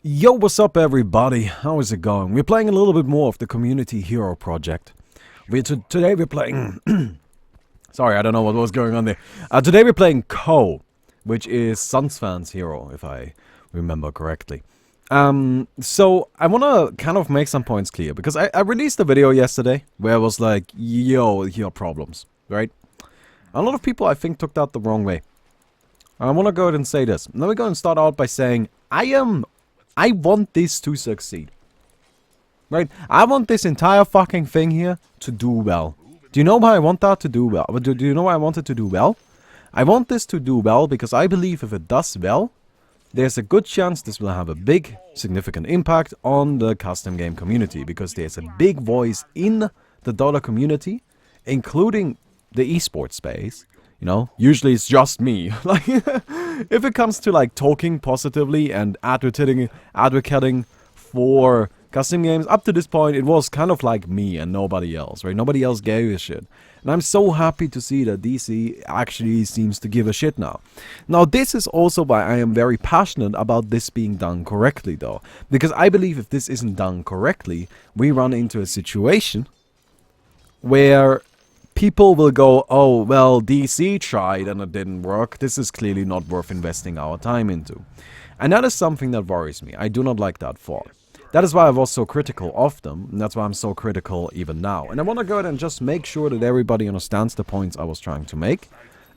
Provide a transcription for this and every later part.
Yo, what's up everybody? How is it going? We're playing a little bit more of the Community Hero project. Today we're playing... Sorry, I don't know what was going on there. Today we're playing Ko, which is Sunsfan's hero, if I remember correctly. So I want to kind of make some points clear, because I released a video yesterday where I was like, yo, here are problems, right? A lot of people, I think, took that the wrong way. I want to go ahead and say this. Let me go and start out by saying, I want this to succeed. Right? I want this entire fucking thing here to do well. Do you know why I want that to do well? Do you know why I want it to do well? I want this to do well because I believe if it does well, there's a good chance this will have a big, significant impact on the custom game community. Because there's a big voice in the dollar community, including the esports space. You know, usually it's just me. Like, if it comes to like talking positively and advocating for custom games, up to this point it was kind of like me and nobody else, right? Nobody else gave a shit. And I'm so happy to see that DC actually seems to give a shit now. Now, this is also why I am very passionate about this being done correctly, though. Because I believe if this isn't done correctly, we run into a situation where people will go, oh, well, DC tried and it didn't work. This is clearly not worth investing our time into. And that is something that worries me. I do not like that thought. That is why I was so critical of them, and that's why I'm so critical even now. And I want to go ahead and just make sure that everybody understands the points I was trying to make,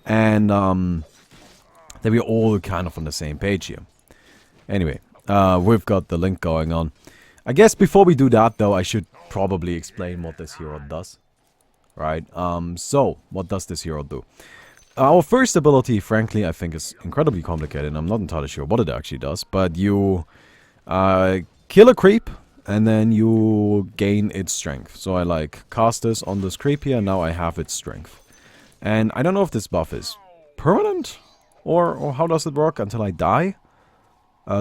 and that we're all kind of on the same page here. Anyway, we've got the link going on. I guess before we do that, though, I should probably explain what this hero does. Right, so, what does this hero do? Our first ability, frankly, I think is incredibly complicated, and I'm not entirely sure what it actually does, but you kill a creep, and then you gain its strength. So I, like, cast this on this creep here, and now I have its strength. And I don't know if this buff is permanent, or how does it work until I die?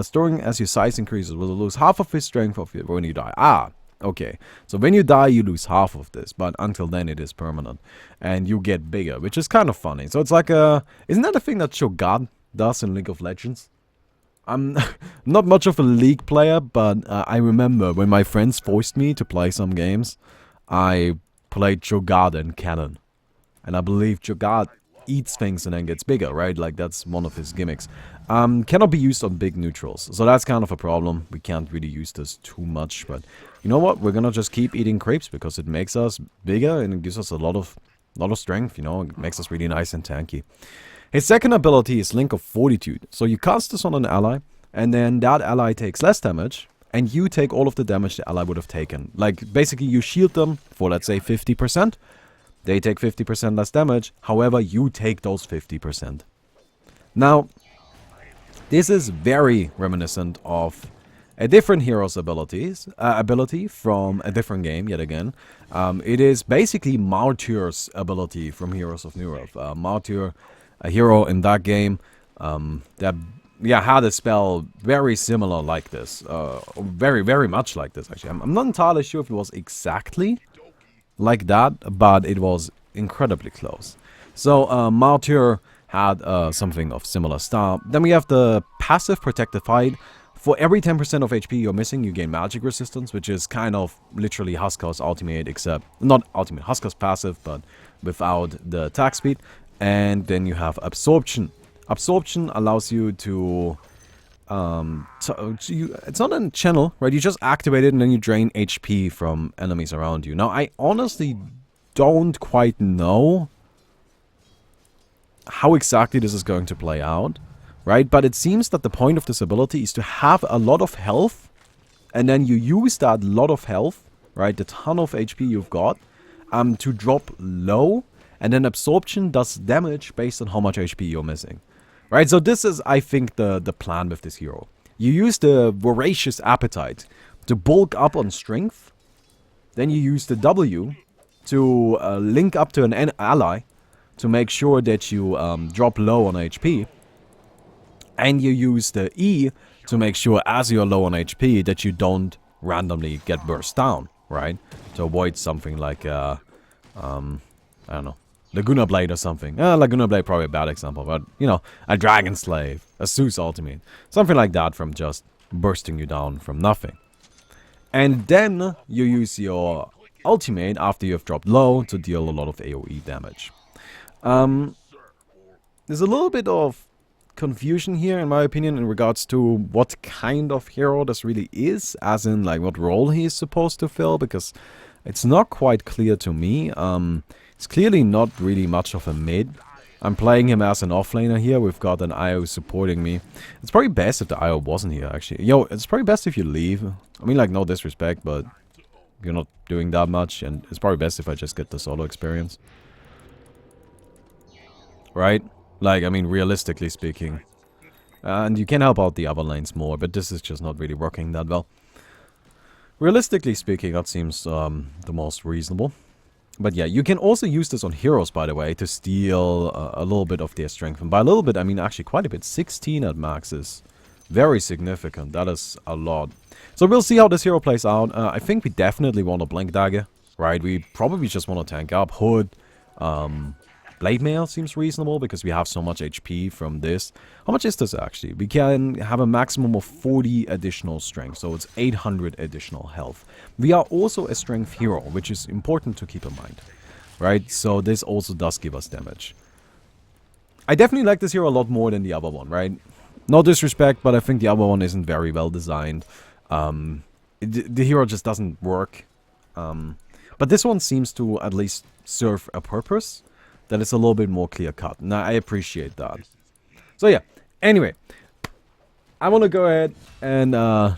Storing as your size increases, will lose half of his strength when you die. Ah! Okay, so when you die, you lose half of this, but until then it is permanent. And you get bigger, which is kind of funny. So it's like a... Isn't that the thing that Shogun does in League of Legends? I'm not much of a League player, but I remember when my friends forced me to play some games, I played Shogun and Cannon. And I believe Shogun eats things and then gets bigger, right? Like, that's one of his gimmicks. Cannot be used on big neutrals, so that's kind of a problem. We can't really use this too much, but you know what? We're gonna just keep eating crepes because it makes us bigger and it gives us a lot of strength, you know? It makes us really nice and tanky. His second ability is Link of Fortitude. So you cast this on an ally, and then that ally takes less damage, and you take all of the damage the ally would have taken. Like, basically you shield them for, let's say, 50%. They take 50% less damage, however, you take those 50%. Now, this is very reminiscent of a different hero's ability from a different game, yet again. It is basically Martyr's ability from Heroes of New Earth. Martyr, a hero in that game, that had a spell very similar like this. Very, very much like this, actually. I'm not entirely sure if it was exactly like that, but it was incredibly close. So, Martyr had something of similar style. Then we have the passive Protected Fight. For every 10% of HP you're missing, you gain magic resistance, which is kind of literally Huskar's ultimate, except, not ultimate, Huskar's passive, but without the attack speed. And then you have Absorption. Absorption allows you to, it's not a channel, right? You just activate it and then you drain HP from enemies around you. Now, I honestly don't quite know how exactly this is going to play out, right? But it seems that the point of this ability is to have a lot of health, and then you use that lot of health, right, the ton of HP you've got, to drop low, and then Absorption does damage based on how much HP you're missing, right? So this is, I think, the plan with this hero. You use the Voracious Appetite to bulk up on strength, then you use the W to link up to an ally, to make sure that you drop low on HP, and you use the E to make sure as you're low on HP that you don't randomly get burst down, right? To avoid something like, I don't know, Laguna Blade or something. Laguna Blade probably a bad example, but, you know, a Dragon Slave, a Zeus Ultimate, something like that from just bursting you down from nothing. And then you use your ultimate after you've dropped low to deal a lot of AoE damage. There's a little bit of confusion here, in my opinion, in regards to what kind of hero this really is, as in like what role he is supposed to fill, because it's not quite clear to me. It's clearly not really much of a mid. I'm playing him as an offlaner here. We've got an IO supporting me. It's probably best if the IO wasn't here, actually. Yo, it's probably best if you leave. I mean, like, no disrespect, but you're not doing that much, and it's probably best if I just get the solo experience. Right? Like, I mean, realistically speaking. And you can help out the other lanes more, but this is just not really working that well. Realistically speaking, that seems the most reasonable. But yeah, you can also use this on heroes, by the way, to steal a little bit of their strength. And by a little bit, I mean actually quite a bit. 16 at max is very significant. That is a lot. So we'll see how this hero plays out. I think we definitely want a Blink Dagger, right? We probably just want to tank up. Hood, Blade Mail seems reasonable because we have so much HP from this. How much is this actually? We can have a maximum of 40 additional strength, so it's 800 additional health. We are also a strength hero, which is important to keep in mind, right? So this also does give us damage. I definitely like this hero a lot more than the other one, right? No disrespect, but I think the other one isn't very well designed. The hero just doesn't work. But this one seems to at least serve a purpose that is a little bit more clear-cut. Now, I appreciate that. So yeah, anyway, I want to go ahead and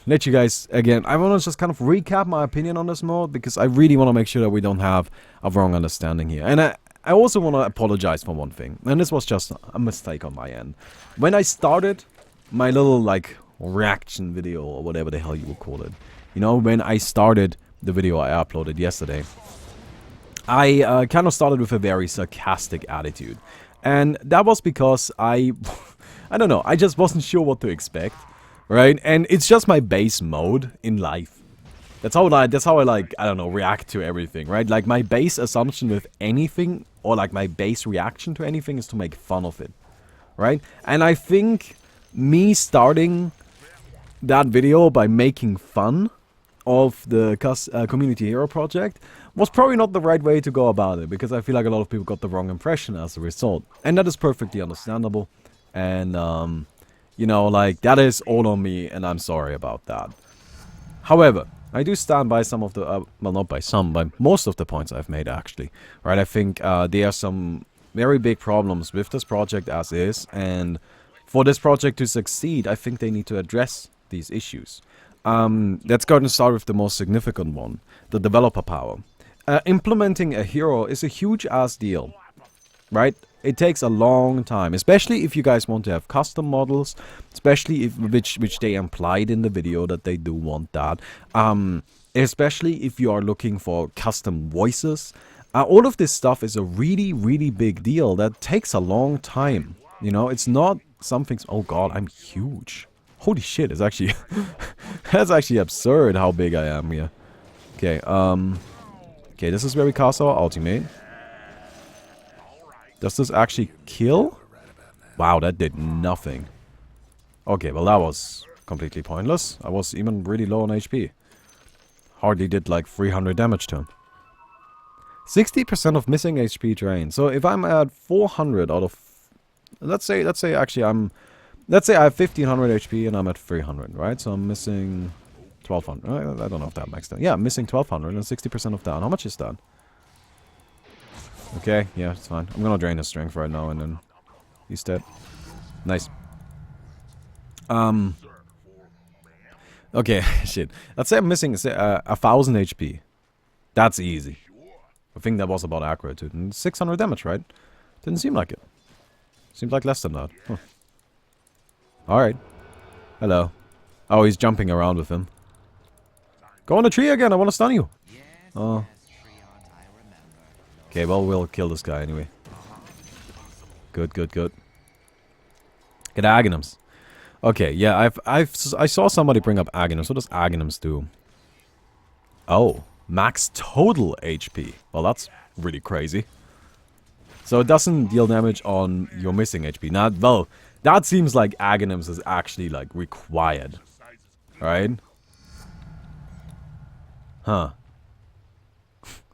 let you guys, again, I want to just kind of recap my opinion on this mode, because I really want to make sure that we don't have a wrong understanding here. And I also want to apologize for one thing, and this was just a mistake on my end. When I started my little, like, reaction video, or whatever the hell you would call it, you know, when I started the video I uploaded yesterday, I kind of started with a very sarcastic attitude. And that was because I don't know, I just wasn't sure what to expect, right? And it's just my base mode in life. That's how I like, I don't know, react to everything, right? Like my base assumption with anything, or like my base reaction to anything, is to make fun of it, right? And I think me starting that video by making fun of the community hero project was probably not the right way to go about it, because I feel like a lot of people got the wrong impression as a result, and that is perfectly understandable. And you know, like, that is all on me, and I'm sorry about that. However, I do stand by some of the well, not by some, by most of the points I've made, actually, right? I think there are some very big problems with this project as is, and for this project to succeed, I think they need to address these issues. Let's go and start with the most significant one, the developer power. Implementing a hero is a huge ass deal, right? It takes a long time, especially if you guys want to have custom models, especially if which they implied in the video that they do want that. Especially if you are looking for custom voices. All of this stuff is a really, really big deal that takes a long time. You know, it's not something. Oh god, I'm huge. Holy shit, it's actually that's actually absurd how big I am here. Okay, okay, this is where we cast our ultimate. Does this actually kill? Wow, that did nothing. Okay, well that was completely pointless. I was even really low on HP. Hardly did like 300 damage to him. 60% of missing HP drain. So if I'm at 400 out of, let's say actually let's say I have 1500 HP and I'm at 300, right? So I'm missing 1200. I don't know if that maxed out. Yeah, I'm missing 1200 and 60% of that. How much is that? Okay, yeah, it's fine. I'm gonna drain his strength right now, and then he's dead. Nice. Okay, shit. Let's say I'm missing 1000 HP. That's easy. I think that was about accurate, too. And 600 damage, right? Didn't seem like it. Seemed like less than that. Huh. Alright. Hello. Oh, he's jumping around with him. Go on the tree again, I want to stun you. Oh. Okay, well, we'll kill this guy anyway. Good, good, good. Get Aghanims. Okay, yeah, I saw somebody bring up Aghanims. What does Aghanims do? Oh, max total HP. Well, that's really crazy. So it doesn't deal damage on your missing HP. Now, well, that seems like Aghanims is actually, like, required. right? Huh.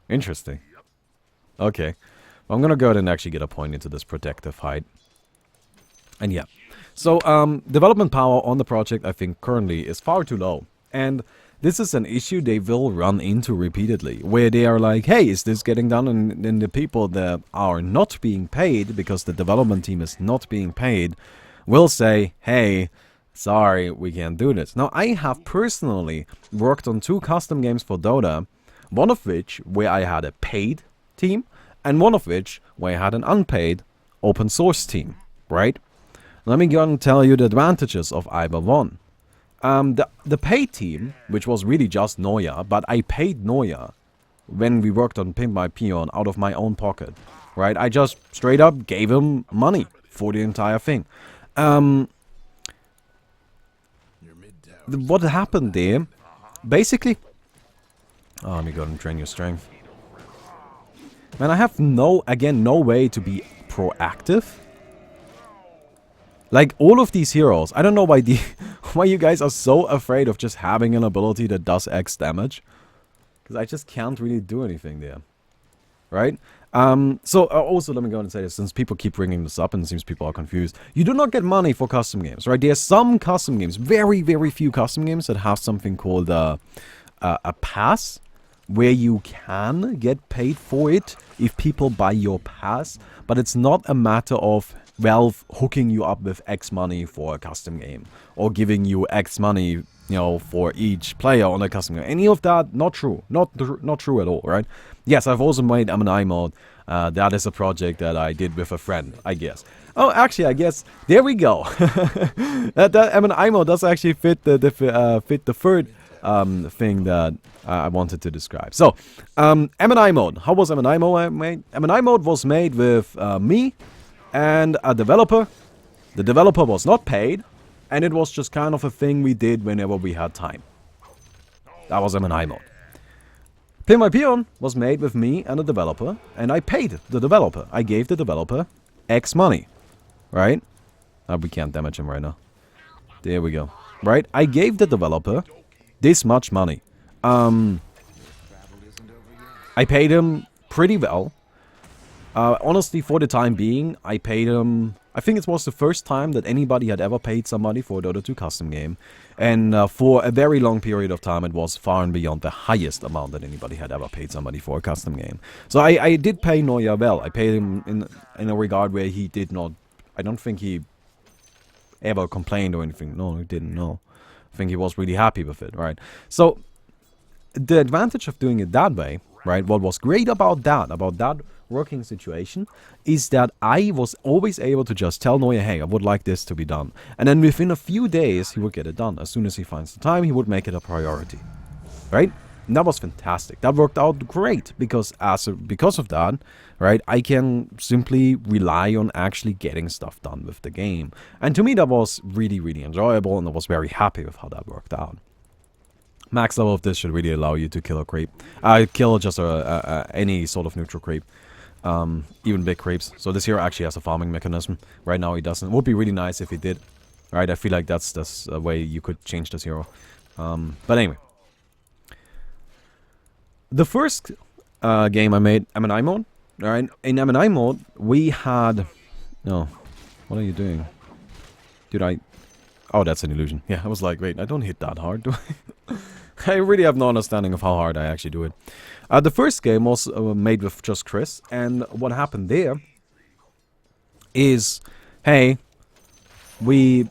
Interesting. Okay. Well, I'm gonna go ahead and actually get a point into this protective height. And yeah. So, development power on the project, I think, currently is far too low. And this is an issue they will run into repeatedly, where they are like, hey, is this getting done? And then the people that are not being paid, because the development team is not being paid, will say, hey, sorry, we can't do this. Now, I have personally worked on 2 custom games for Dota, one of which where I had a paid team, and one of which where I had an unpaid open source team, right? Let me go and tell you the advantages of either one. The paid team, which was really just Noya, but I paid Noya when we worked on Pimp My Peon out of my own pocket, right? I just straight up gave him money for the entire thing. What happened there, basically... Oh, let me go and train your strength. Man, I have no way to be proactive. Like, all of these heroes, I don't know why why you guys are so afraid of just having an ability that does X damage. Because I just can't really do anything there. Right? Also, let me go ahead and say this, since people keep bringing this up and it seems people are confused. You do not get money for custom games, right? There's some custom games, very, very few custom games that have something called a pass, where you can get paid for it if people buy your pass, but it's not a matter of Valve hooking you up with X money for a custom game, or giving you X money, you know, for each player on a custom game. Any of that, not true. Not true at all, right? Yes, I've also made M&I mode. That is a project that I did with a friend, I guess. Oh, actually, I guess, there we go. that M&I mode does actually fit the third thing that I wanted to describe. So, M&I mode. How was M&I mode made? M&I mode was made with me and a developer. The developer was not paid, and it was just kind of a thing we did whenever we had time. That was M&I mode. Pin My Peon was made with me and a developer, and I paid the developer. I gave the developer X money, right? We can't damage him right now. There we go. Right? I gave the developer this much money. I paid him pretty well. Honestly, for the time being, I paid him... I think it was the first time that anybody had ever paid somebody for a Dota 2 custom game. And for a very long period of time, it was far and beyond the highest amount that anybody had ever paid somebody for a custom game. So I did pay Noya well. I paid him in a regard where he did not... I don't think he ever complained or anything. No, he didn't, no. I think he was really happy with it, right? So, the advantage of doing it that way, right, what was great about that working situation, is that I was always able to just tell Noya, hey, I would like this to be done. And then within a few days, he would get it done. As soon as he finds the time, he would make it a priority, right? And that was fantastic. That worked out great, because because of that, right, I can simply rely on actually getting stuff done with the game. And to me, that was really, really enjoyable, and I was very happy with how that worked out. Max level of this should really allow you to kill a creep. Kill just any sort of neutral creep. Even big creeps. So this hero actually has a farming mechanism. Right now he doesn't. It would be really nice if he did. Right, I feel like that's a way you could change this hero. But anyway. The first game I made, M&I mode. Alright, in M&I mode, we had... No. What are you doing? Dude, Oh, that's an illusion. Yeah, I was like, wait, I don't hit that hard, do I? I really have no understanding of how hard I actually do it. The first game was made with just Chris, and what happened there is, hey, we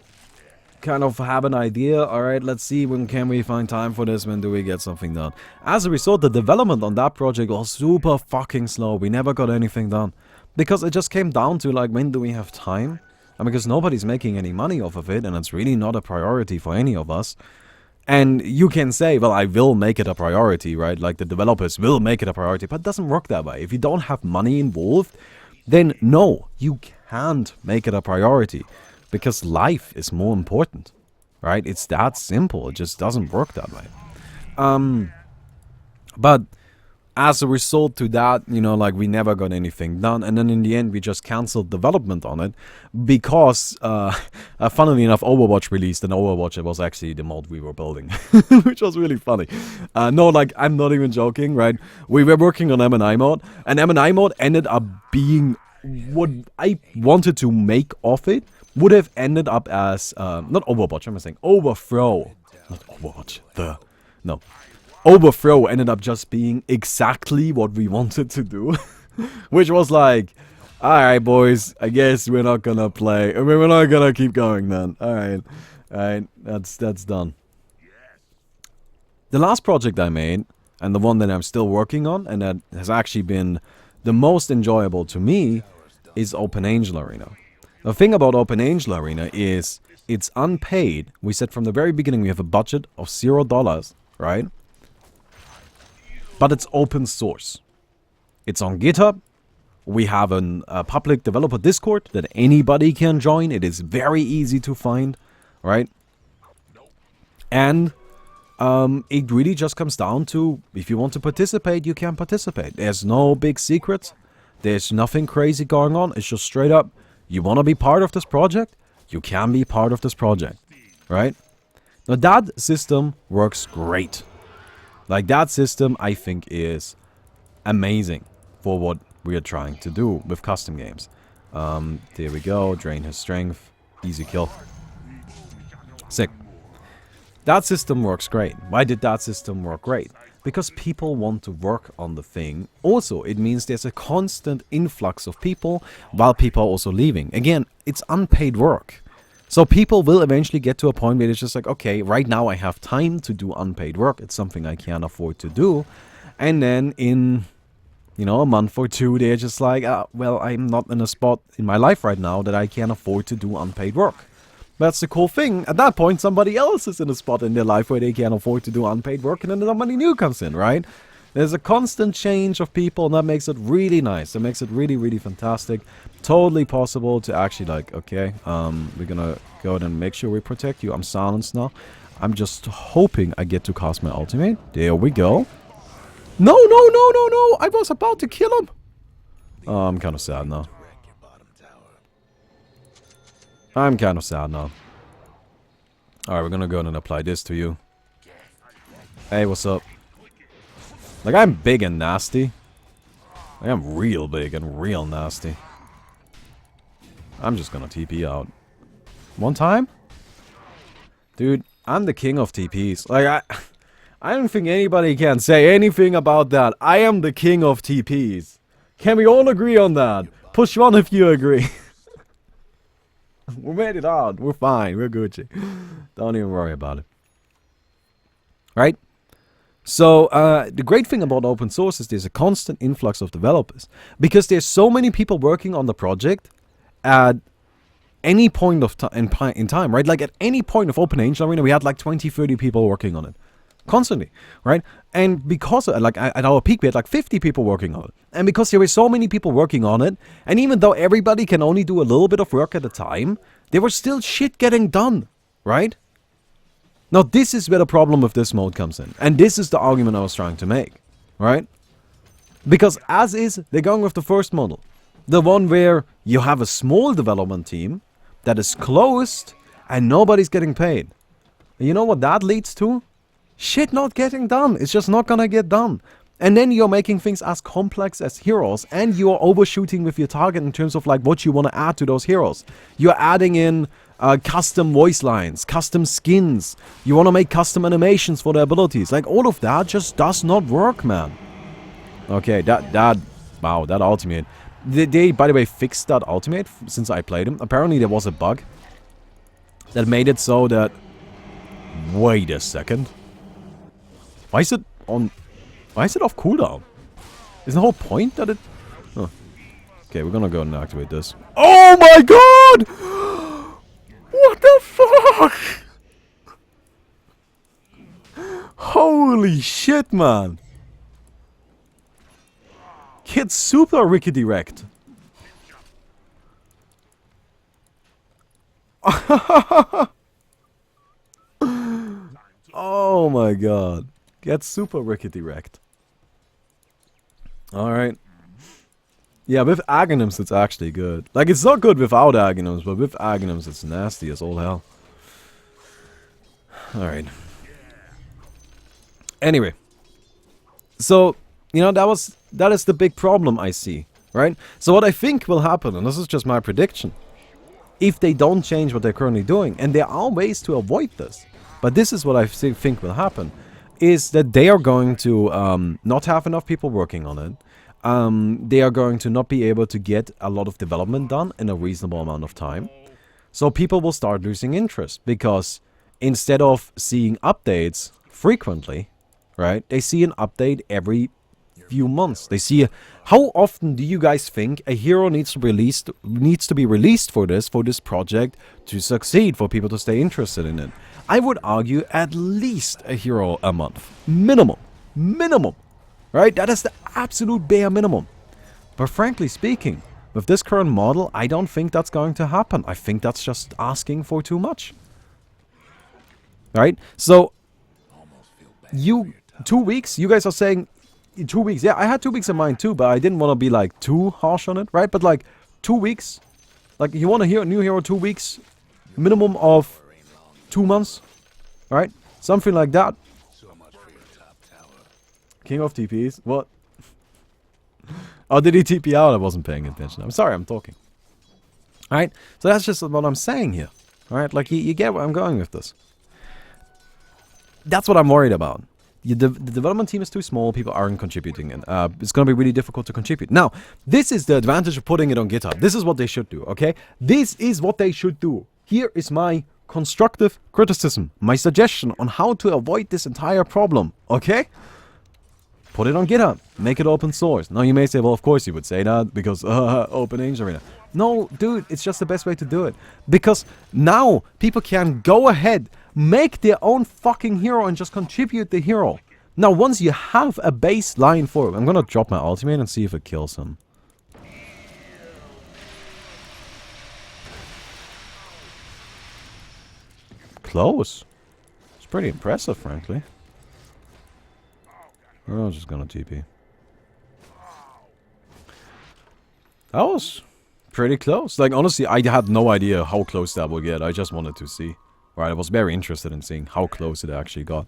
kind of have an idea, alright, let's see, when can we find time for this, when do we get something done. As a result, the development on that project was super fucking slow. We never got anything done, because it just came down to, like, when do we have time? And because nobody's making any money off of it, and it's really not a priority for any of us. And you can say, well, I will make it a priority, right? Like, the developers will make it a priority, but it doesn't work that way. If you don't have money involved, then no, you can't make it a priority, because life is more important, right? It's that simple. It just doesn't work that way. But as a result to that, you know, like we never got anything done, and then in the end we just canceled development on it because, funnily enough, Overwatch released an Overwatch that was actually the mod we were building, which was really funny. No, like I'm not even joking, right? We were working on M&I mode, and M&I mode ended up being what I wanted to make of it. Would have ended up as not Overwatch. I'm saying Overthrow, not Overwatch. No. Overthrow ended up just being exactly what we wanted to do. Which was like, alright boys, I guess we're not gonna play. I mean, we're not gonna keep going then. Alright, that's done. The last project I made, and the one that I'm still working on, and that has actually been the most enjoyable to me, is Open Angel Arena. The thing about Open Angel Arena is, it's unpaid. We said from the very beginning we have a budget of $0, right? But it's open source. It's on GitHub. We have a public developer Discord that anybody can join. It is very easy to find, right? And it really just comes down to, if you want to participate, you can participate. There's no big secrets. There's nothing crazy going on. It's just straight up, you want to be part of this project? You can be part of this project, right? Now that system works great. Like, that system, I think, is amazing for what we are trying to do with custom games. There we go. Drain his strength. Easy kill. Sick. That system works great. Why did that system work great? Because people want to work on the thing. Also, it means there's a constant influx of people while people are also leaving. Again, it's unpaid work. So people will eventually get to a point where it's just like, okay, right now I have time to do unpaid work. It's something I can't afford to do. And then in, you know, a month or two, they're just like, well, I'm not in a spot in my life right now that I can afford to do unpaid work. That's the cool thing. At that point, somebody else is in a spot in their life where they can't afford to do unpaid work, and then somebody new comes in, right? There's a constant change of people, and that makes it really nice. It makes it really, really fantastic. Totally possible to actually, like, okay, we're gonna go ahead and make sure we protect you. I'm silenced now. I'm just hoping I get to cast my ultimate. There we go. No! I was about to kill him. Oh, I'm kind of sad now. Alright, we're gonna go ahead and apply this to you. Hey, what's up? Like, I'm big and nasty. I am real big and real nasty. I'm just gonna TP out. One time? Dude, I'm the king of TPs. Like, I don't think anybody can say anything about that. I am the king of TPs. Can we all agree on that? Push one if you agree. We made it out. We're fine. We're Gucci. Don't even worry about it. Right? So, the great thing about open source is there's a constant influx of developers. Because there's so many people working on the project at any point of in time, right? Like, at any point of Open Angel Arena, we had like 20, 30 people working on it. Constantly, right? And because, like, at our peak, we had like 50 people working on it. And because there were so many people working on it, and even though everybody can only do a little bit of work at a time, there was still shit getting done, right? Now, this is where the problem with this mode comes in. And this is the argument I was trying to make, right? Because as is, they're going with the first model. The one where you have a small development team that is closed and nobody's getting paid. And you know what that leads to? Shit not getting done. It's just not gonna get done. And then you're making things as complex as heroes, and you're overshooting with your target in terms of like what you want to add to those heroes. You're adding in custom voice lines, custom skins. You want to make custom animations for their abilities. Like, all of that just does not work, man. Okay, wow, that ultimate. They, by the way, fixed that ultimate since I played him. Apparently there was a bug that made it so that... Wait a second. Why is it off cooldown? Is the whole point that it... Huh. Okay, we're gonna go and activate this. Oh my god! What the fuck? Holy shit, man. Kid's super rickety wrecked. Oh my god. Get super rickety wrecked. Alright. Yeah, with agonyms it's actually good. Like, it's not good without agonyms, but with agonyms it's nasty as all hell. Alright. Anyway. So, you know, that is the big problem I see, right? So what I think will happen, and this is just my prediction, if they don't change what they're currently doing, and there are ways to avoid this, but this is what I think will happen, is that they are going to not have enough people working on it. They are going to not be able to get a lot of development done in a reasonable amount of time. So people will start losing interest, because instead of seeing updates frequently, right, they see an update every few months. They see how often do you guys think a hero needs to be released for this project to succeed, for people to stay interested in it? I would argue at least a hero a month, minimum, right? That is the absolute bare minimum. But frankly speaking, with this current model, I don't think that's going to happen. I think that's just asking for too much, right? So 2 weeks, you guys are saying 2 weeks. Yeah, I had 2 weeks in mind too, but I didn't want to be like too harsh on it, right? But like 2 weeks, like you want a new hero 2 weeks, minimum of 2 months, right? Something like that. King of TPs, what? Oh, did he TP out? I wasn't paying attention. I'm sorry, I'm talking. Alright, so that's just what I'm saying here. Alright, like you get where I'm going with this. That's what I'm worried about. The development team is too small, people aren't contributing, and it's going to be really difficult to contribute. Now, this is the advantage of putting it on GitHub. This is what they should do, okay? This is what they should do. Here is my constructive criticism, my suggestion on how to avoid this entire problem, okay? Put it on GitHub, make it open source. Now you may say, well, of course you would say that, because open Angel Arena. No, dude, it's just the best way to do it. Because now people can go ahead, make their own fucking hero and just contribute the hero. Now, once you have a baseline for it, I'm gonna drop my ultimate and see if it kills him. Close. It's pretty impressive, frankly. I was just gonna TP. That was pretty close. Like, honestly, I had no idea how close that would get. I just wanted to see. Right, I was very interested in seeing how close it actually got.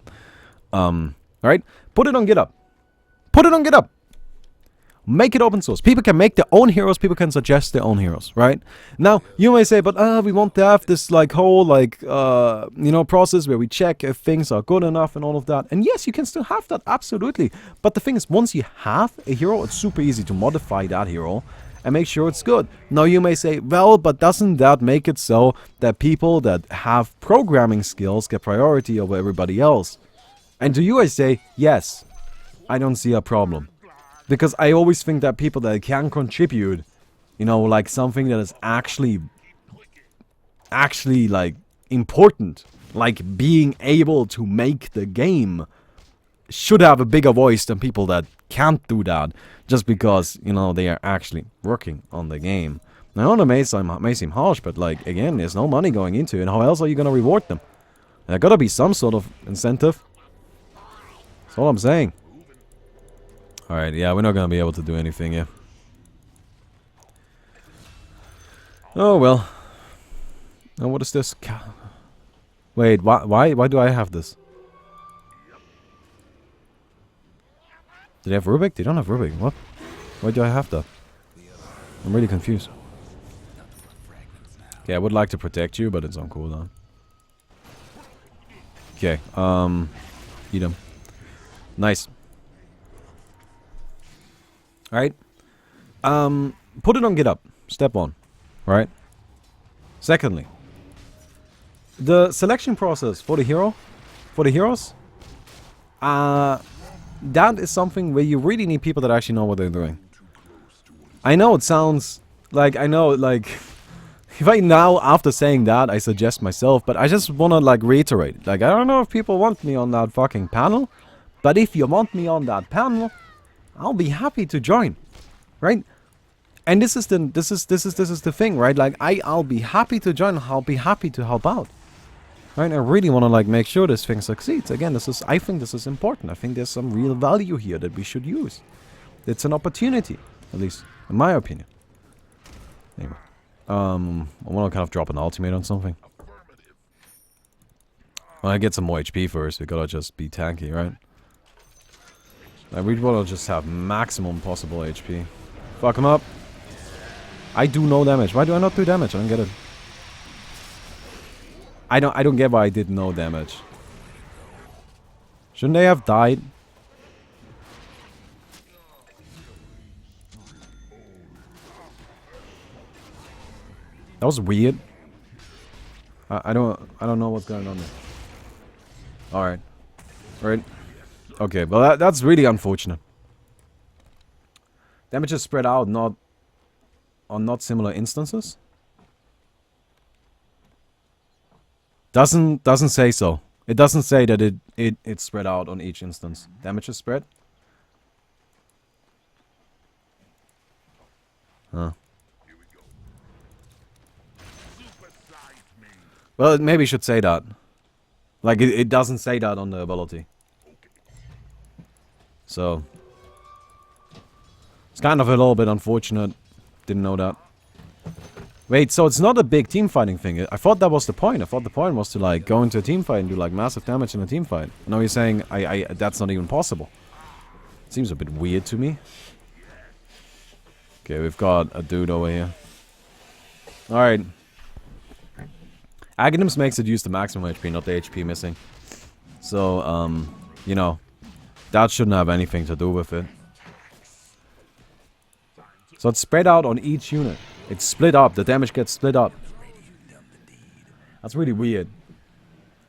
Alright, put it on GitHub. Put it on GitHub. Make it open source. People can make their own heroes. People can suggest their own heroes, right? Now, you may say, but we want to have this like whole process where we check if things are good enough and all of that. And yes, you can still have that, absolutely. But the thing is, once you have a hero, it's super easy to modify that hero and make sure it's good. Now, you may say, well, but doesn't that make it so that people that have programming skills get priority over everybody else? And to you, I say, yes, I don't see a problem. Because I always think that people that can contribute, you know, like something that is actually like important, like being able to make the game, should have a bigger voice than people that can't do that just because, you know, they are actually working on the game. Now, it may seem harsh, but like, again, there's no money going into it. How else are you going to reward them? There gotta be some sort of incentive. That's all I'm saying. Alright, yeah, we're not gonna be able to do anything here. Oh, well. Now, what is this? Wait, why do I have this? Do they have Rubik? They don't have Rubik. What? Why do I have that? I'm really confused. Okay, I would like to protect you, but it's on cooldown. Okay, eat him. Nice. Alright. Put it on GitHub. Step 1. Right? Secondly, the selection process for the hero, for the heroes, that is something where you really need people that actually know what they're doing. I know it sounds like, if I now, after saying that, I suggest myself, but I just want to, like, reiterate. Like, I don't know if people want me on that fucking panel, but if you want me on that panel, I'll be happy to join, right? And this is the thing, right? Like, I'll be happy to join, I'll be happy to help out. Right? I really want to, like, make sure this thing succeeds. Again, I think this is important. I think there's some real value here that we should use. It's an opportunity, at least in my opinion. Anyway, I want to kind of drop an ultimate on something. When I get some more HP first, we gotta just be tanky, right? Like, we wanna just have maximum possible HP. Fuck him up. I do no damage. Why do I not do damage? I don't get it. I don't get why I did no damage. Shouldn't they have died? That was weird. I don't know what's going on there. Alright. Right. Okay, well that's really unfortunate. Damage is spread out on not similar instances. Doesn't say so. It doesn't say that it's spread out on each instance. Damage is spread. Huh. Well, it maybe should say that. Like, it doesn't say that on the ability. So. It's kind of a little bit unfortunate. Didn't know that. Wait, so it's not a big team fighting thing. I thought that was the point. I thought the point was to, like, go into a team fight and do, like, massive damage in a team fight. Now you're saying that's not even possible. Seems a bit weird to me. Okay, we've got a dude over here. Alright. Aghanim's makes it use the maximum HP, not the HP missing. So, you know, that shouldn't have anything to do with it. So it's spread out on each unit. It's split up. The damage gets split up. That's really weird.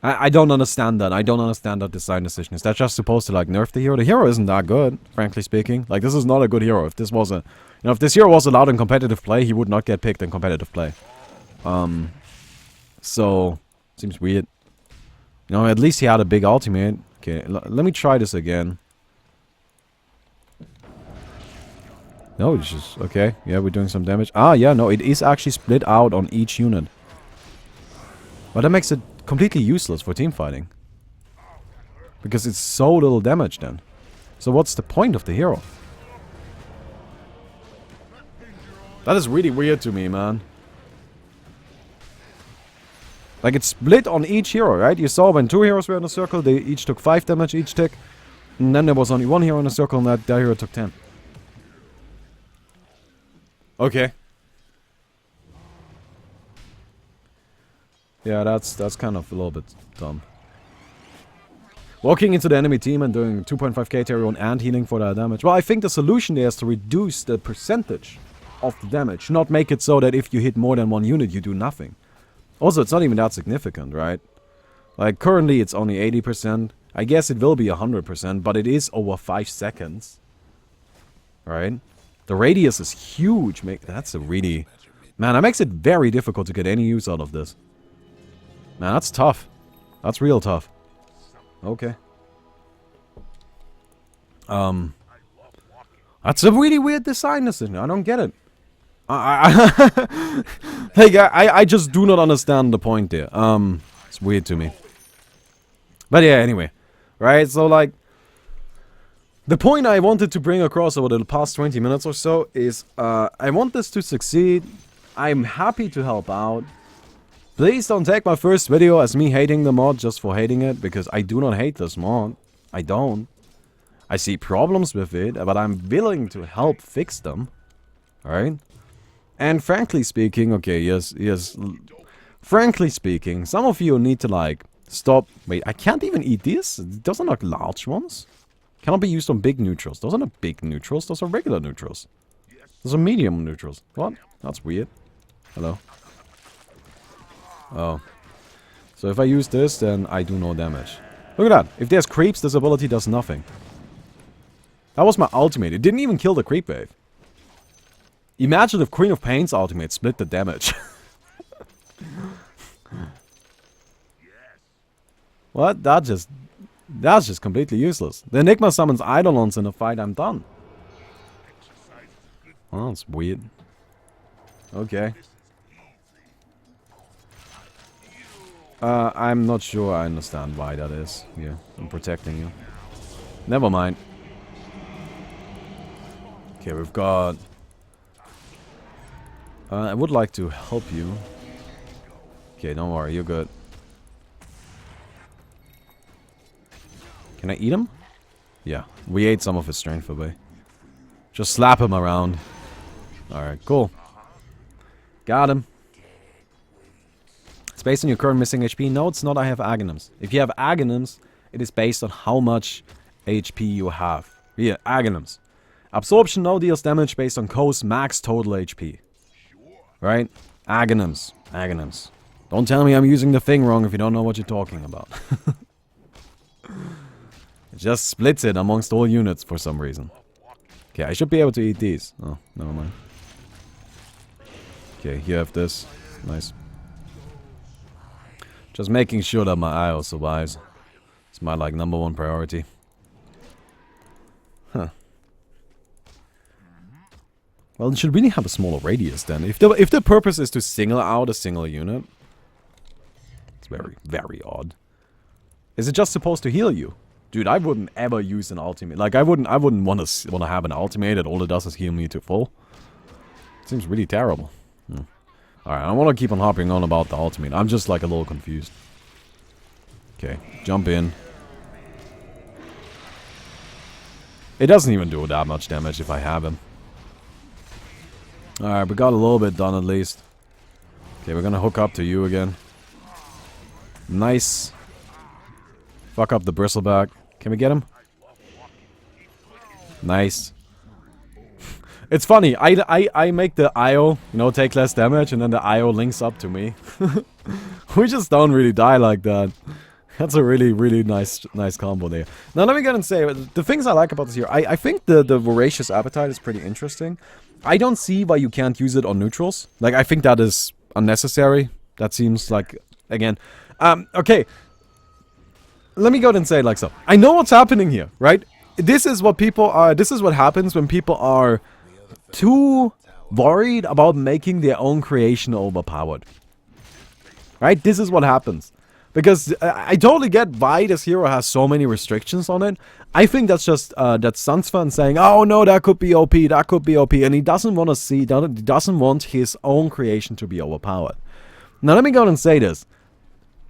I don't understand that. I don't understand that design decision. Is that just supposed to, like, nerf the hero? The hero isn't that good, frankly speaking. Like, this is not a good hero. If this was a... You know, if this hero was allowed in competitive play, he would not get picked in competitive play. So, seems weird. You know, at least he had a big ultimate. Okay, let me try this again. No, it's just... Okay, yeah, we're doing some damage. Ah, yeah, no, it is actually split out on each unit. But that makes it completely useless for team fighting. Because it's so little damage then. So what's the point of the hero? That is really weird to me, man. Like, it's split on each hero, right? You saw when two heroes were in a circle, they each took 5 damage each tick. And then there was only one hero in a circle, and that hero took 10. Okay. Yeah, that's kind of a little bit dumb. Walking into the enemy team and doing 2.5k to everyone and healing for that damage. Well, I think the solution there is to reduce the percentage of the damage. Not make it so that if you hit more than one unit, you do nothing. Also, it's not even that significant, right? Like, currently it's only 80%. I guess it will be 100%, but it is over 5 seconds. Right? The radius is huge. That's a really... Man, that makes it very difficult to get any use out of this. Man, that's tough. That's real tough. Okay. That's a really weird design decision. I don't get it. Like, I just do not understand the point there. It's weird to me. But yeah, anyway. Right, so like... The point I wanted to bring across over the past 20 minutes or so is, I want this to succeed. I'm happy to help out. Please don't take my first video as me hating the mod just for hating it, because I do not hate this mod. I don't. I see problems with it, but I'm willing to help fix them. Alright? And frankly speaking, okay, yes. Frankly speaking, some of you need to, like, stop. Wait, I can't even eat these? Those are not large ones. Cannot be used on big neutrals. Those are not big neutrals. Those are regular neutrals. Those are medium neutrals. What? That's weird. Hello. Oh. So if I use this, then I do no damage. Look at that. If there's creeps, this ability does nothing. That was my ultimate. It didn't even kill the creep wave. Imagine if Queen of Pain's ultimate split the damage. What? That's just completely useless. The Enigma summons Eidolons in a fight, I'm done. Oh, that's weird. Okay. I'm not sure I understand why that is. Yeah, I'm protecting you. Never mind. Okay, we've got... I would like to help you. Okay, don't worry, you're good. Can I eat him? Yeah, we ate some of his strength away. Just slap him around. Alright, cool. Got him. It's based on your current missing HP. No, it's not. I have Aghanim's. If you have Aghanim's, it is based on how much HP you have. Yeah, Aghanim's. Absorption no deals damage based on Ko's max total HP. Right? Aghanim's. Aghanim's. Don't tell me I'm using the thing wrong if you don't know what you're talking about. It just splits it amongst all units for some reason. Okay, I should be able to eat these. Oh, never mind. Okay, you have this. Nice. Just making sure that my IO survives. It's my, like, #1 priority. Huh. Well, it should really have a smaller radius then. If the purpose is to single out a single unit. It's very, very odd. Is it just supposed to heal you? Dude, I wouldn't ever use an ultimate. Like, I wouldn't want to have an ultimate that all it does is heal me to full. It seems really terrible. Alright, I want to keep on hopping on about the ultimate. I'm just, like, a little confused. Okay, jump in. It doesn't even do that much damage if I have him. Alright, we got a little bit done at least. Okay, we're gonna hook up to you again. Nice. Fuck up the bristleback. Can we get him? Nice. It's funny, I make the IO, you know, take less damage, and then the IO links up to me. We just don't really die like that. That's a really, really nice combo there. Now let me get and say, the things I like about this here, I think the Voracious Appetite is pretty interesting. I don't see why you can't use it on neutrals. Like, I think that is unnecessary. That seems like, again... okay. Let me go ahead and say it like so. I know what's happening here, right? This is what people are... This is what happens when people are too worried about making their own creation overpowered. Right? This is what happens. Because I totally get why this hero has so many restrictions on it. I think that's just that's Sunsfan saying, oh no, that could be OP, that could be OP, and he doesn't want to see, he doesn't want his own creation to be overpowered. Now let me go and say this.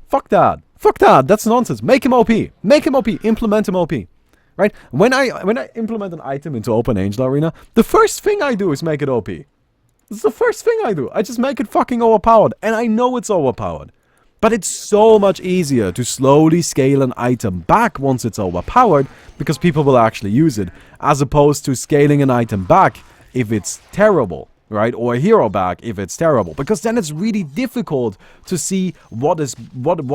Fuck that. Fuck that. That's nonsense. Make him OP. Make him OP. Implement him OP. Right? When I implement an item into Open Angel Arena, the first thing I do is make it OP. It's the first thing I do. I just make it fucking overpowered, and I know it's overpowered. But it's so much easier to slowly scale an item back once it's overpowered, because people will actually use it, as opposed to scaling an item back if it's terrible, right? Or a hero back if it's terrible, because then it's really difficult to see what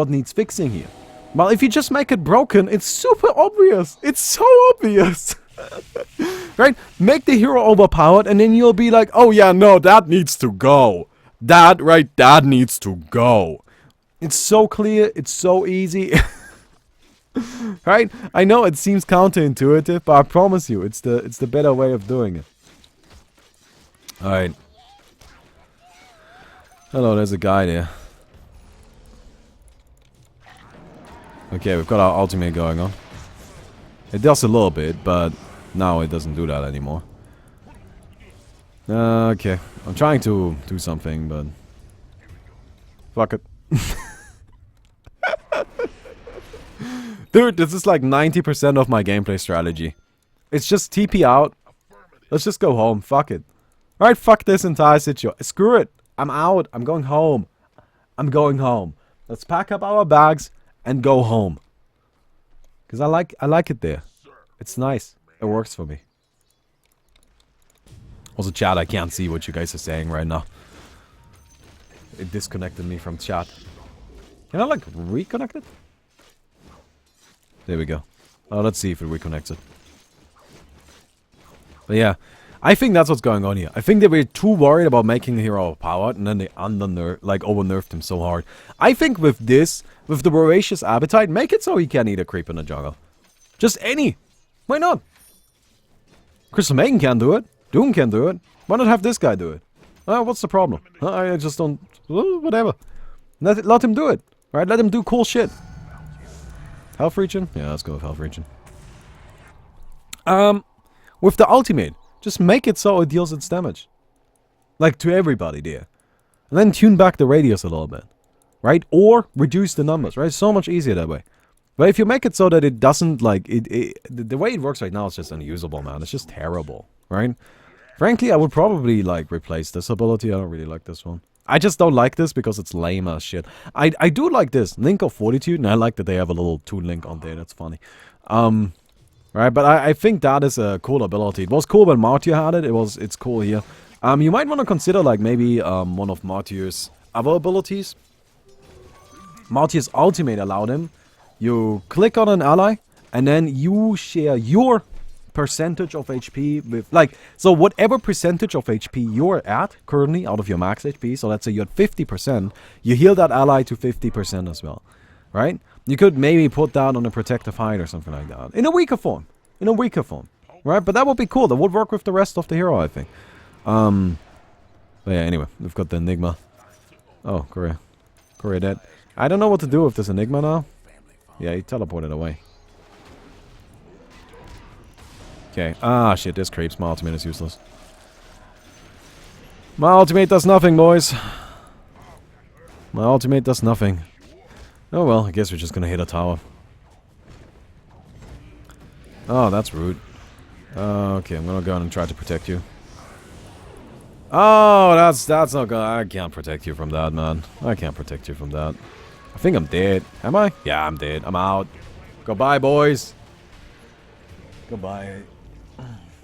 needs fixing here. Well, if you just make it broken, it's super obvious. It's so obvious. Right? Make the hero overpowered, and then you'll be like, oh yeah, no, that needs to go. That needs to go. It's so clear, it's so easy. Right? I know it seems counterintuitive, but I promise you, it's the better way of doing it. Alright. Hello, there's a guy there. Okay, we've got our ultimate going on. It does a little bit, but now it doesn't do that anymore. Okay. I'm trying to do something, but... Fuck it. Dude, this is like 90% of my gameplay strategy. It's just TP out. Let's just go home. Fuck it. Alright, fuck this entire situation. Screw it. I'm out. I'm going home. I'm going home. Let's pack up our bags and go home. Because I like it there. It's nice. It works for me. Also, chat, I can't see what you guys are saying right now. It disconnected me from chat. Can I, like, reconnect it? There we go. Oh, let's see if it reconnects it. But yeah, I think that's what's going on here. I think they were too worried about making the hero overpowered, and then they over-nerfed him so hard. I think with this, with the Voracious Appetite, make it so he can eat a creep in the jungle. Just any. Why not? Crystal Maiden can do it. Doom can do it. Why not have this guy do it? What's the problem? I just don't... whatever. Let him do it. Right? Let him do cool shit. Health region? Yeah, let's go with health region. With the ultimate, Just make it so it deals its damage. Like, to everybody there. And then tune back the radius a little bit. Right? Or reduce the numbers, right? It's so much easier that way. But if you make it so that it doesn't, like, the way it works right now is just unusable, man. It's just terrible, right? Frankly, I would probably, like, replace this ability. I don't really like this one. I just don't like this because it's lame as shit. I do like this, Link of Fortitude, and I like that they have a little Toon Link on there. That's funny. Right, but I think that is a cool ability. It was cool when Martyr had it. It's cool here. You might want to consider, like, maybe one of Martyr's other abilities. Martyr's ultimate allowed him. You click on an ally, and then you share your percentage of HP with, like, so whatever percentage of HP you're at currently out of your max HP, so let's say you're at 50%, you heal that ally to 50% as well, right? You could maybe put that on a protective hide or something like that. In a weaker form. Right? But that would be cool. That would work with the rest of the hero, I think. But yeah, anyway, we've got the Enigma. Oh, Korea. Korea dead. I don't know what to do with this Enigma now. Yeah, he teleported away. Okay. Ah, shit, this creeps. My ultimate is useless. My ultimate does nothing, boys. My ultimate does nothing. Oh well, I guess we're just gonna hit a tower. Oh, that's rude. Okay, I'm gonna go on and try to protect you. Oh, that's not good. I can't protect you from that, man. I can't protect you from that. I think I'm dead. Am I? Yeah, I'm dead. I'm out. Goodbye, boys. Goodbye.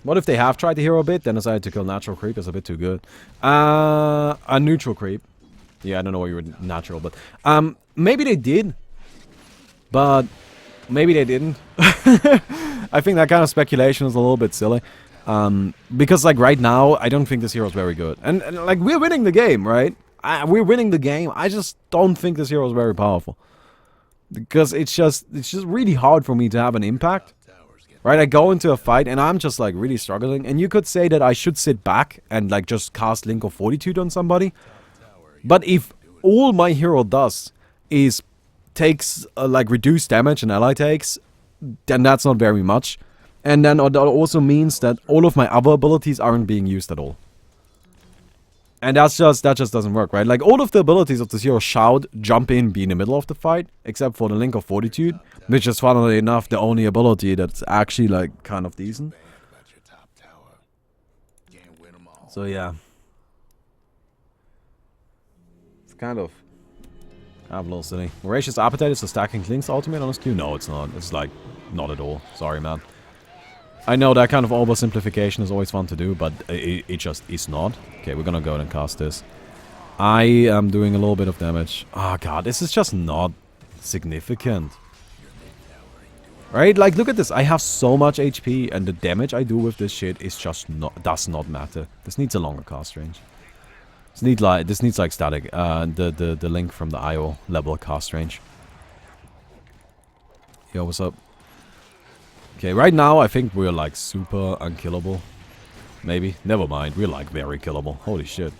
What if they have tried to hero a bit, then decided to kill natural creep? It's a bit too good. A neutral creep. Yeah, I don't know why you were natural, but maybe they did. But maybe they didn't. I think that kind of speculation is a little bit silly. Because, like, right now, I don't think this hero is very good. And like, we're winning the game, right? We're winning the game. I just don't think this hero is very powerful. Because it's just really hard for me to have an impact. Right, I go into a fight and I'm just, like, really struggling. And you could say that I should sit back and, like, just cast Link of Fortitude on somebody. But if all my hero does is takes, like, reduced damage an ally takes, then that's not very much. And then that also means that all of my other abilities aren't being used at all. And that just doesn't work, right? Like, all of the abilities of this hero, shout, jump in, be in the middle of the fight, except for the Link of Fortitude, which is, funnily enough, the only ability that's actually, like, kind of decent. So, yeah. It's kind of a little silly. Voracious Appetite is a stacking Link's ultimate on his Q? No, it's not. It's, like, not at all. Sorry, man. I know that kind of oversimplification is always fun to do, but it just is not. Okay, we're gonna go ahead and cast this. I am doing a little bit of damage. Oh god, this is just not significant. Right? Like, look at this. I have so much HP, and the damage I do with this shit is just does not matter. This needs a longer cast range. This needs like static. The Link from the IO level cast range. Yo, what's up? Okay, right now I think we're like super unkillable. Maybe. Never mind. We're like very killable. Holy shit.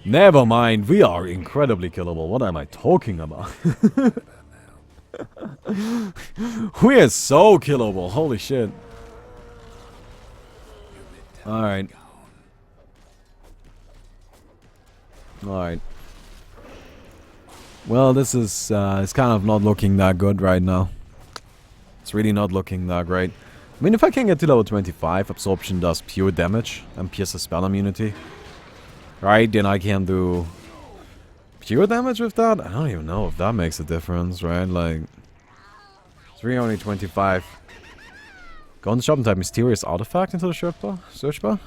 Never mind. We are incredibly killable. What am I talking about? We are so killable. Holy shit. Alright. Alright. Well, this is it's kind of not looking that good right now. It's really not looking that great. I mean, if I can get to level 25, Absorption does pure damage and pierces spell immunity. Right, then I can do pure damage with that? I don't even know if that makes a difference, right? Like, 3 only 25. Go on the shop and type Mysterious Artifact into the search bar.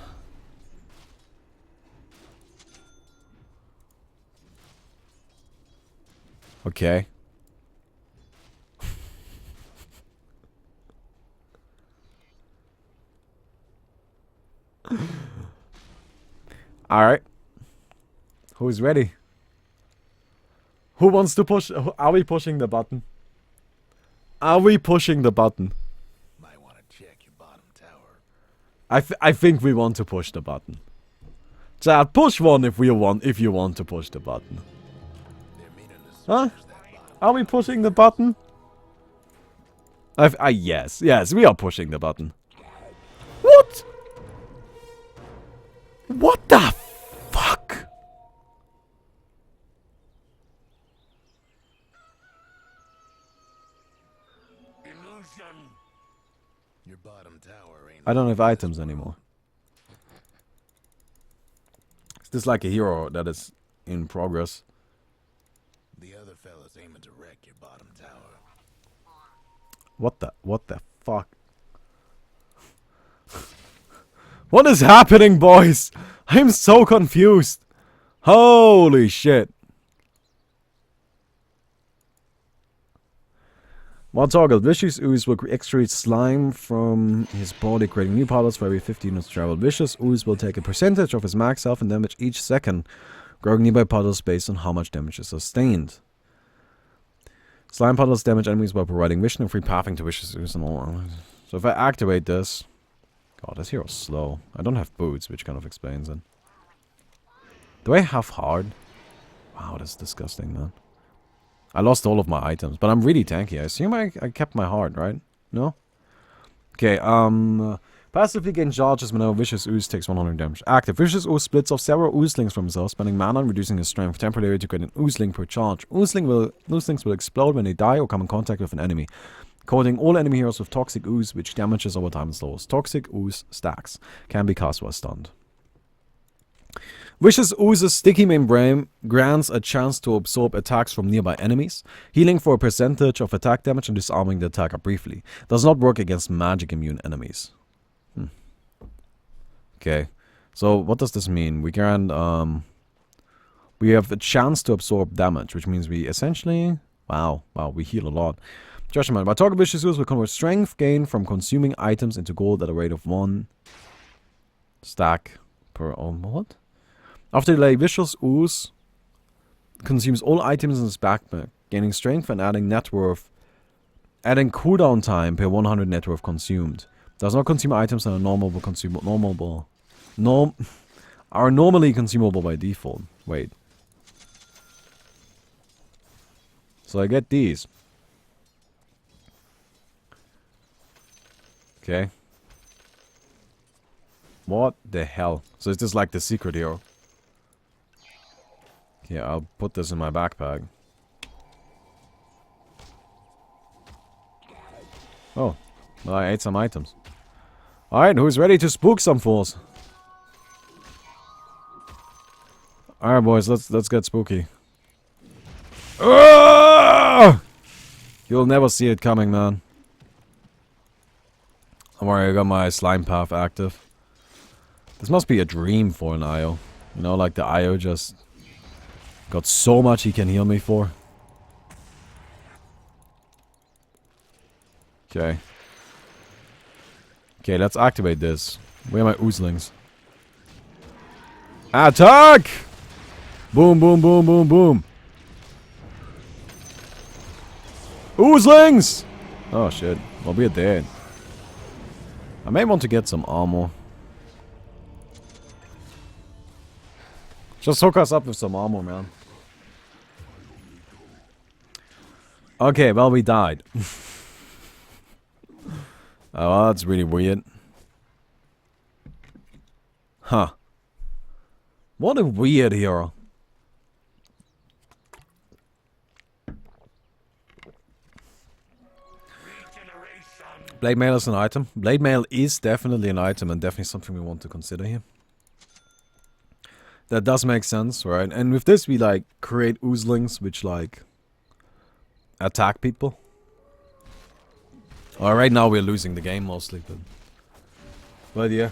Okay. Alright. Who's ready? Who wants to push? Are we pushing the button? Are we pushing the button? Might want to check your bottom tower. I think we want to push the button. Chat, push one if you want to push the button. Huh? Are we pushing the button? Yes, we are pushing the button. What? What the fuck? Illusion. Your bottom tower ain't. I don't have items anymore. Is this like a hero that is in progress? The other fella's aiming to wreck your bottom tower. What the fuck? What is happening, boys? I'm so confused. Holy shit. While target, Vicious Ooze will extrude slime from his body, creating new particles for every 50 units traveled. Vicious Ooze will take a percentage of his max health and damage each second, growing nearby particles based on how much damage is sustained. Slime particles damage enemies by providing vision and free pathing to Vicious Ooze and all. So if I activate this... God, this hero's slow. I don't have boots, which kind of explains it. Do I have hard? Wow, that's disgusting, man. I lost all of my items, but I'm really tanky. I assume I kept my heart, right? No? Okay, passively gain charges whenever Vicious Ooze takes 100 damage. Active. Vicious Ooze splits off several Oozelings from himself, spending mana and reducing his strength temporarily to create an Oozeling per charge. Oozelings will explode when they die or come in contact with an enemy, coating all enemy heroes with Toxic Ooze, which damages over time and slows. Toxic Ooze stacks. Can be cast while stunned. Vicious Ooze's sticky membrane grants a chance to absorb attacks from nearby enemies, healing for a percentage of attack damage and disarming the attacker briefly. Does not work against magic immune enemies. Okay, so what does this mean? We grant, we have a chance to absorb damage, which means we essentially, wow, we heal a lot. Judgment. By target Vicious Ooze will convert strength gain from consuming items into gold at a rate of 1 stack per, what? After delay, Vicious Ooze consumes all items in his backpack, gaining strength and adding net worth, adding cooldown time per 100 net worth consumed. Does not consume items that are are normally consumable by default. Wait. So I get these. Okay. What the hell? So is this like the secret hero? Yeah, I'll put this in my backpack. Oh, well, I ate some items. Alright, who's ready to spook some fools? Alright, boys, let's get spooky. You'll never see it coming, man. Don't worry, I got my slime path active. This must be a dream for an IO. You know, like the IO just got so much he can heal me for. Okay. Okay, let's activate this. Where are my Oozelings? Attack! Boom, boom, boom, boom, boom. Oozelings! Oh shit. Well, we're dead. I may want to get some armor. Just hook us up with some armor, man. Okay, well, we died. Oh, well, that's really weird. Huh. What a weird hero. Blade mail is an item. Blade mail is definitely an item and definitely something we want to consider here. That does make sense, right? And with this we like create Oozelings which like attack people. Right now we're losing the game mostly, but yeah.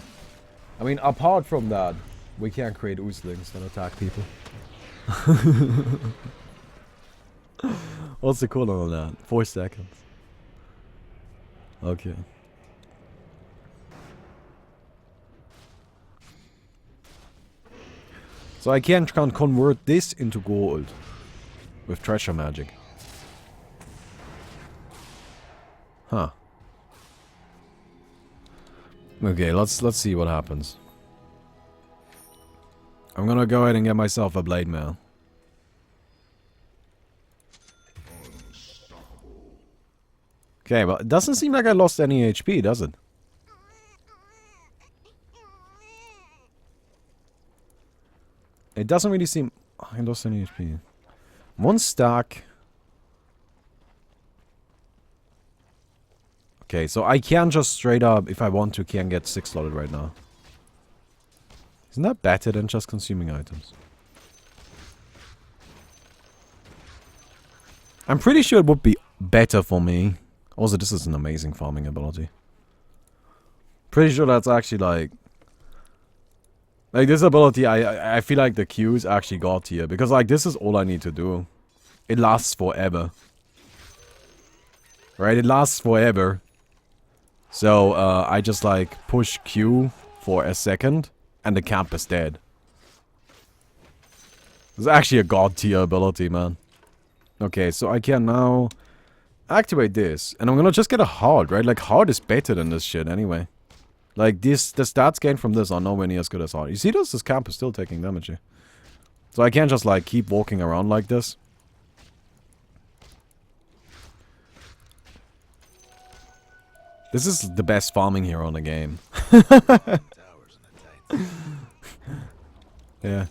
I mean, apart from that, we can't create Oozelings that attack people. What's the cooldown on that? 4 seconds. Okay. So I can't convert this into gold with treasure magic. Huh. Okay, let's see what happens. I'm gonna go ahead and get myself a blade mail. Okay, well, it doesn't seem like I lost any HP, does it? It doesn't really seem... I lost any HP. One stack. Okay, so I can just straight up, if I want to, can get 6 slotted right now. Isn't that better than just consuming items? I'm pretty sure it would be better for me. Also, this is an amazing farming ability. Pretty sure that's actually like this ability, I feel like the queues actually got here. Because like this is all I need to do. It lasts forever. Right, it lasts forever. So I just like push Q for a second and the camp is dead. It's actually a god tier ability, man. Okay, so I can now activate this. And I'm gonna just get a hard, right? Like hard is better than this shit anyway. Like, the stats gained from this are nowhere near as good as hard. You see this? This camp is still taking damage here. So I can't just, like, keep walking around like this. This is the best farming hero in the game. Yeah.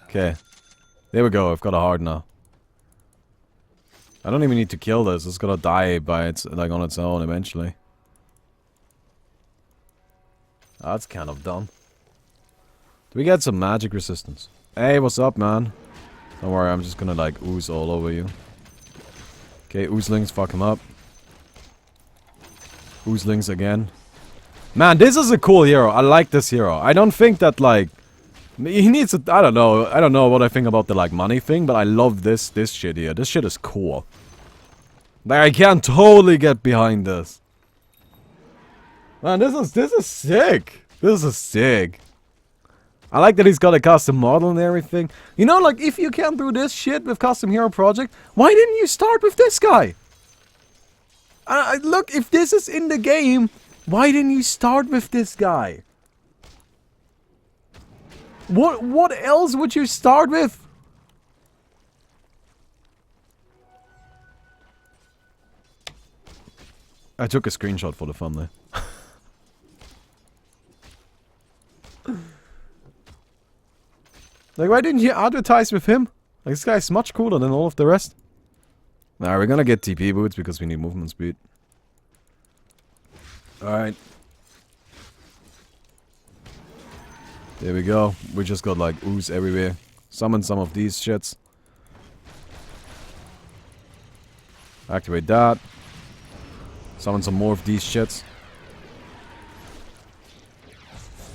Okay. There we go. I've got a hard now. I don't even need to kill this. It's gonna die by its, like, on its own eventually. That's kind of dumb. Do we get some magic resistance? Hey, what's up, man? Don't worry, I'm just gonna like ooze all over you. Okay, oozelings, fuck him up. Oozelings again. Man, this is a cool hero. I like this hero. I don't think that like he needs a, I don't know what I think about the like money thing, but I love this shit here. This shit is cool. Like I can totally get behind this. Man, this is sick. This is sick. I like that he's got a custom model and everything. You know, like, if you can do this shit with Custom Hero Project, why didn't you start with this guy? Look, if this is in the game, why didn't you start with this guy? What else would you start with? I took a screenshot for the thumbnail. Like, why didn't you advertise with him? Like, this guy's much cooler than all of the rest. Nah, we're gonna get TP boots because we need movement speed. Alright. There we go. We just got, like, ooze everywhere. Summon some of these shits. Activate that. Summon some more of these shits.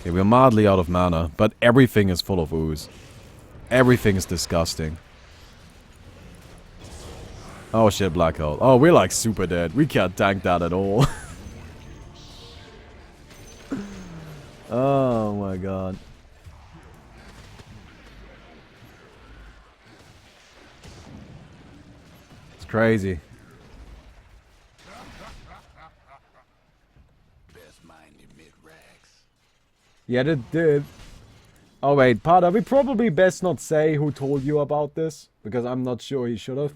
Okay, we're mildly out of mana, but everything is full of ooze. Everything is disgusting. Oh shit, black hole. Oh, we're like super dead. We can't tank that at all. Oh my god. It's crazy. Yeah, it did. Oh wait, Pada, we probably best not say who told you about this, because I'm not sure he should have.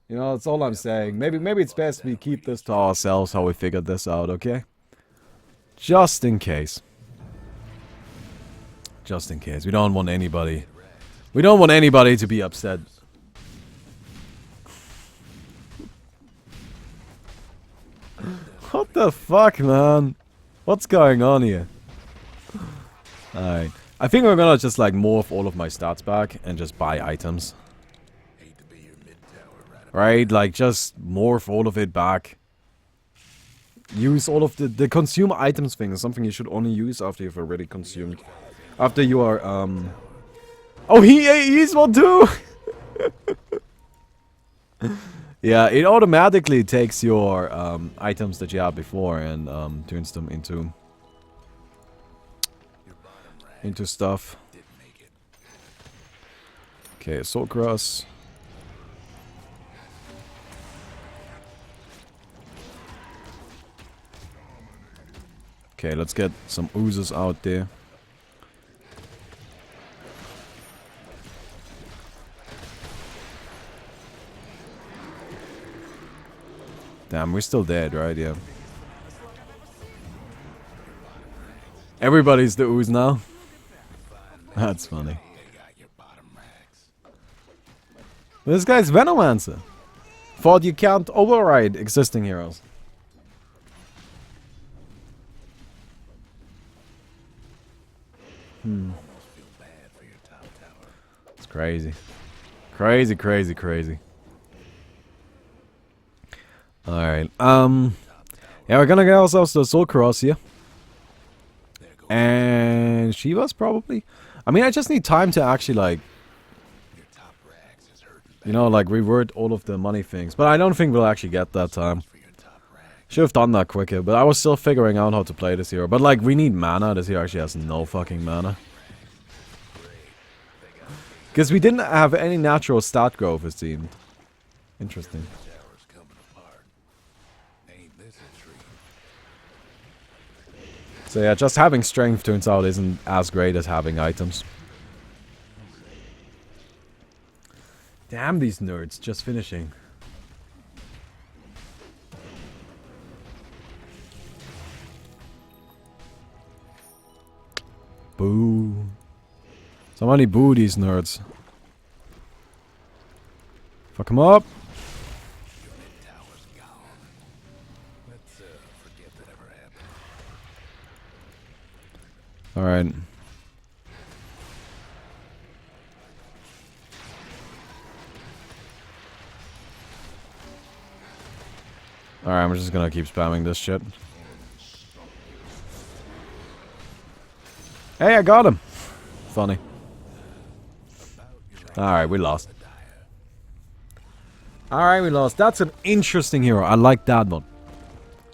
You know, that's all I'm saying. Maybe it's best we keep this to ourselves, how we figured this out, okay? Just in case. Just in case. We don't want anybody. We don't want anybody to be upset. What the fuck, man? What's going on here? Alright. I think we're gonna just like morph all of my stats back and just buy items. Right? Like just morph all of it back. Use all of the consume items thing is something you should only use after you've already consumed. After you are Oh, he's one too! Yeah, it automatically takes your items that you had before and turns them into stuff. Okay, assault cross. Okay, let's get some oozes out there. Damn, we're still dead, right? Yeah. Everybody's the ooze now. That's funny. You got your bottom rags. This guy's Venomancer. Thought you can't override existing heroes. Almost feel bad for your top tower. It's crazy. Crazy, crazy, crazy. Alright, yeah, we're gonna get ourselves the Soul Cross here. There goes And Shiva's probably. I mean, I just need time to actually, like, your top rags is hurting you know, like, revert all of the money things. But I don't think we'll actually get that time. for your top rags. Should have done that quicker, but I was still figuring out how to play this hero. But, like, we need mana. This hero actually has no fucking mana. Because we didn't have any natural stat growth, it seemed. Interesting. Tower's coming apart. Ain't this a treat? So yeah, just having strength turns out isn't as great as having items. Damn these nerds, just finishing. Boo. Somebody boo these nerds. Fuck them up. Unit tower's gone. Let's forget that ever happened. Alright. Alright, I'm just gonna keep spamming this shit. Hey, I got him! Funny. Alright, we lost. Alright, we lost. That's an interesting hero. I like that one.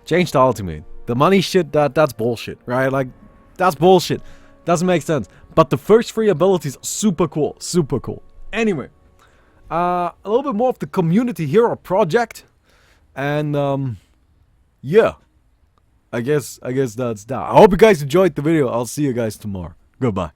Change the ultimate. The money shit, that's bullshit, right? Like, that's bullshit. Doesn't make sense. But the first three abilities, super cool. Super cool. Anyway. A little bit more of the community hero project. And, yeah. I guess that's that. I hope you guys enjoyed the video. I'll see you guys tomorrow. Goodbye.